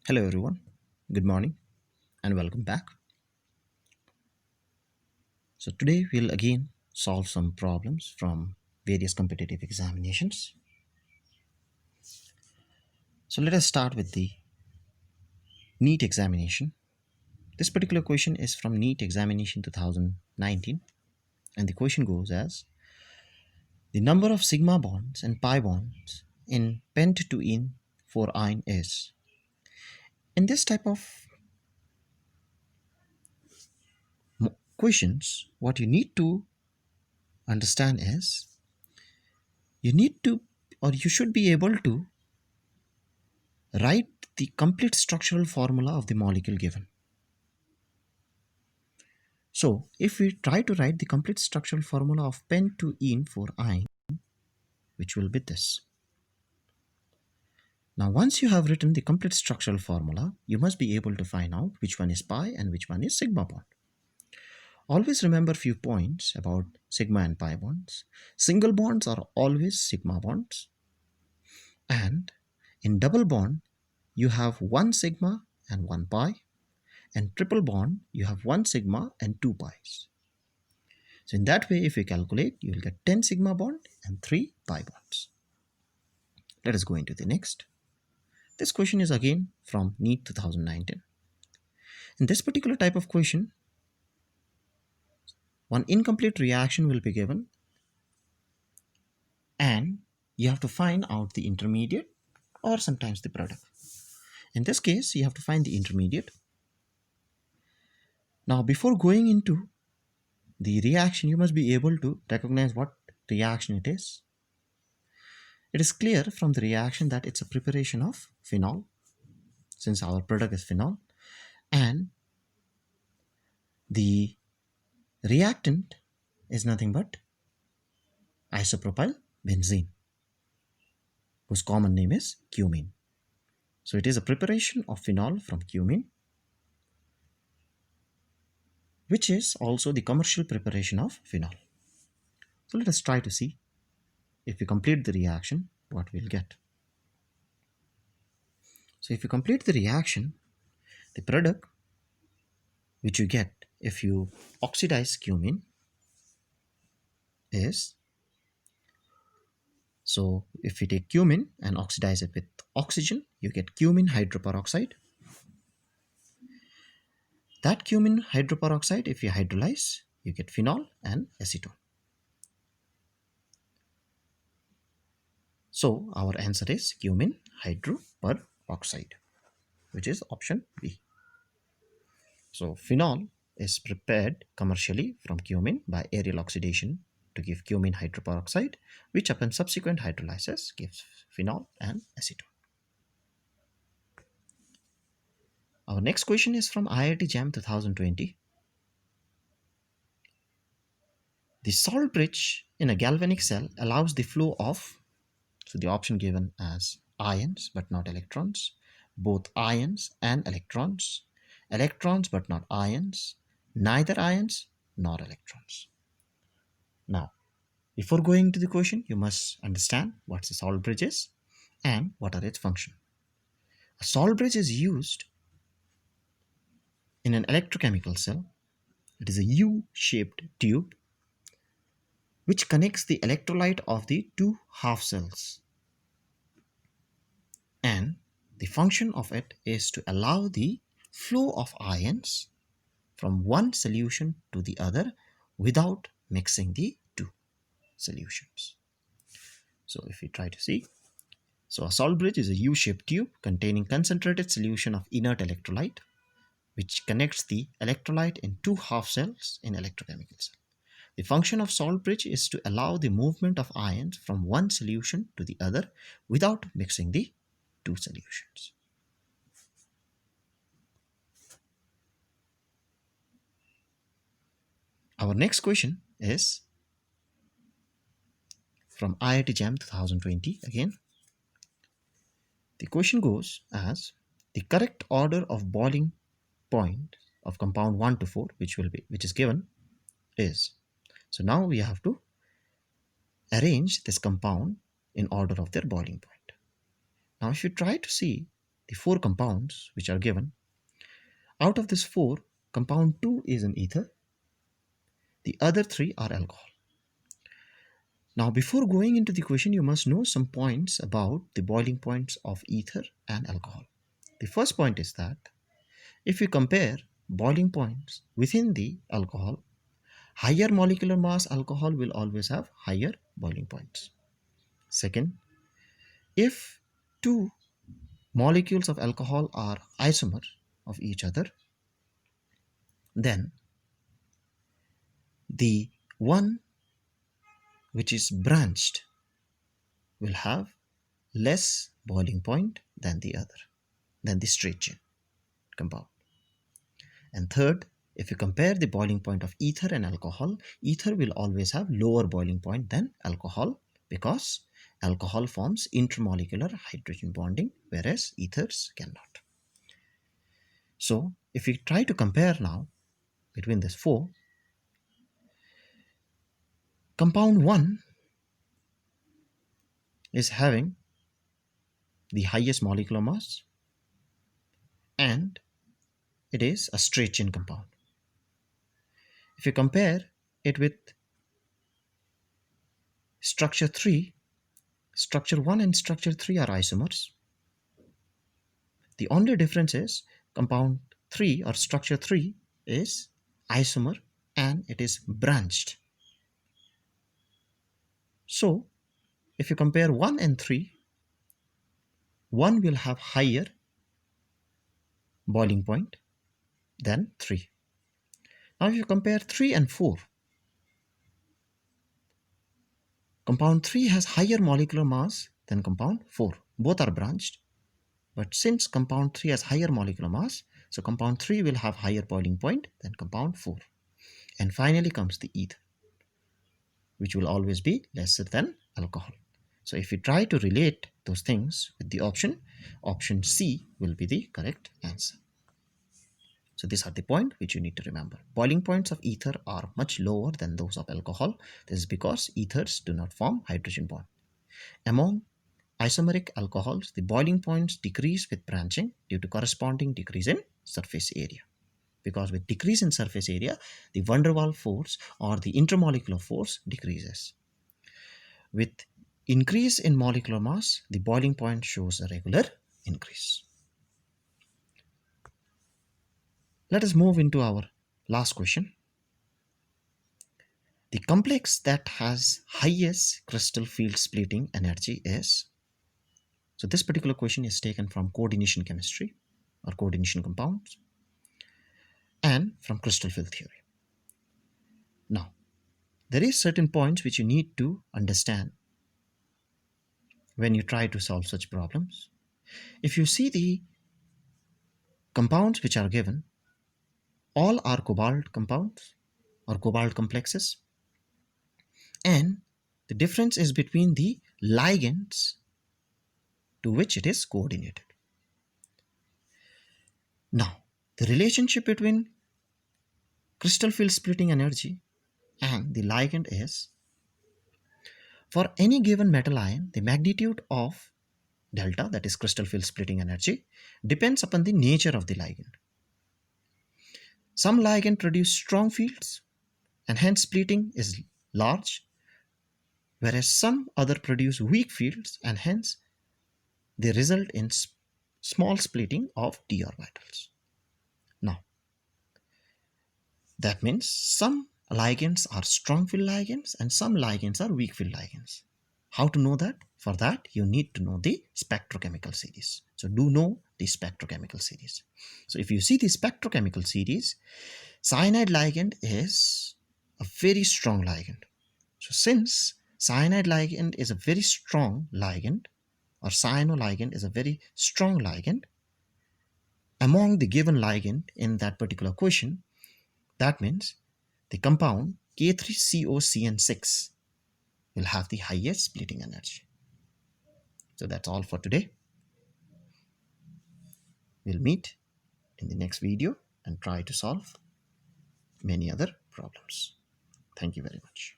Hello everyone, good morning and welcome back. So today we'll again solve some problems from various competitive examinations. So let us start with the NEET examination. This particular question is from NEET examination 2019 and the question goes as the number of sigma bonds and pi bonds in pent-2-ene 4-ine is. In this type of questions, what you need to understand is you need to or you should be able to write the complete structural formula of the molecule given. So, if we try to write the complete structural formula of pen-2-ene 4-ine, which will be this. Now, once you have written the complete structural formula, you must be able to find out which one is pi and which one is sigma bond. Always remember few points about sigma and pi bonds. Single bonds are always sigma bonds, and in double bond, you have one sigma and one pi, and triple bond you have 1 sigma and 2 pi's. So in that way, if you calculate, you will get 10 sigma bond and 3 pi bonds. Let us go into the next. This question is again from NEET 2019. In this particular type of question, one incomplete reaction will be given and you have to find out the intermediate or sometimes the product. In this case, you have to find the intermediate. Now, before going into the reaction, you must be able to recognize what reaction it is. It is clear from the reaction that it's a preparation of phenol, since our product is phenol, and the reactant is nothing but isopropyl benzene, whose common name is cumene. So it is a preparation of phenol from cumene, which is also the commercial preparation of phenol. So let us try to see if we complete the reaction, what we'll get. So if you complete the reaction, the product which you get if you oxidize cumene is, so if you take cumene and oxidize it with oxygen, you get cumene hydroperoxide. That cumene hydroperoxide, if you hydrolyze, you get phenol and acetone. So our answer is cumene hydroperoxide, which is option B. So phenol is prepared commercially from cumene by aerial oxidation to give cumene hydroperoxide, which upon subsequent hydrolysis gives phenol and acetone. Our next question is from IIT JAM 2020. The salt bridge in a galvanic cell allows the flow of, so the option given as ions but not electrons, both ions and electrons, electrons but not ions, neither ions nor electrons. Now, before going to the question, you must understand what the salt bridge is and what are its functions. A salt bridge is used in an electrochemical cell. It is a U-shaped tube which connects the electrolyte of the two half cells. And the function of it is to allow the flow of ions from one solution to the other without mixing the two solutions. So if we try to see, so a salt bridge is a U-shaped tube containing concentrated solution of inert electrolyte which connects the electrolyte in two half cells in electrochemical cell. The function of salt bridge is to allow the movement of ions from one solution to the other without mixing the two solutions. Our next question is from IIT JAM 2020 again. The question goes as the correct order of boiling point of compound 1 to 4 which is given is. So now we have to arrange this compound in order of their boiling point. Now if you try to see the four compounds which are given, out of this four, compound 2 is an ether, the other three are alcohol. Now, before going into the question, you must know some points about the boiling points of ether and alcohol. The first point is that if you compare boiling points within the alcohol, higher molecular mass alcohol will always have higher boiling points. Second, if two molecules of alcohol are isomers of each other, then the one which is branched will have less boiling point than the other, than the straight chain compound. And third, if you compare the boiling point of ether and alcohol, ether will always have lower boiling point than alcohol because alcohol forms intermolecular hydrogen bonding, whereas ethers cannot. So, if we try to compare now between these four, compound 1 is having the highest molecular mass and it is a straight chain compound. If you compare it with structure 3, structure 1 and structure 3 are isomers. The only difference is compound 3 or structure 3 is isomer and it is branched. So, if you compare 1 and 3, 1 will have higher boiling point than 3. Now, if you compare 3 and 4, compound 3 has higher molecular mass than compound 4. Both are branched. But since compound 3 has higher molecular mass, so compound 3 will have higher boiling point than compound 4. And finally comes the ether, which will always be lesser than alcohol. So if we try to relate those things with the option C will be the correct answer. So these are the points which you need to remember. Boiling points of ether are much lower than those of alcohol. This is because ethers do not form hydrogen bond. Among isomeric alcohols, the boiling points decrease with branching due to corresponding decrease in surface area. Because with decrease in surface area, the van der Waals force or the intermolecular force decreases. With increase in molecular mass, the boiling point shows a regular increase. Let us move into our last question. The complex that has highest crystal field splitting energy is, so this particular question is taken from coordination chemistry or coordination compounds and from crystal field theory. Now, there is certain points which you need to understand when you try to solve such problems. If you see the compounds which are given, all are cobalt compounds or cobalt complexes, and the difference is between the ligands to which it is coordinated. Now, the relationship between crystal field splitting energy and the ligand is, for any given metal ion, the magnitude of delta, that is crystal field splitting energy, depends upon the nature of the ligand. Some ligand produce strong fields and hence splitting is large, whereas some other produce weak fields and hence they result in small splitting of d orbitals. Now, that means some ligands are strong field ligands and some ligands are weak field ligands. How to know that? For that, you need to know the spectrochemical series. So do know the spectrochemical series. So if you see the spectrochemical series, cyanide ligand is a very strong ligand. So since cyanide ligand is a very strong ligand, or cyanoligand is a very strong ligand, among the given ligand in that particular question, that means the compound K3COCN6 will have the highest splitting energy. So that's all for today. We'll meet in the next video and try to solve many other problems. Thank you very much.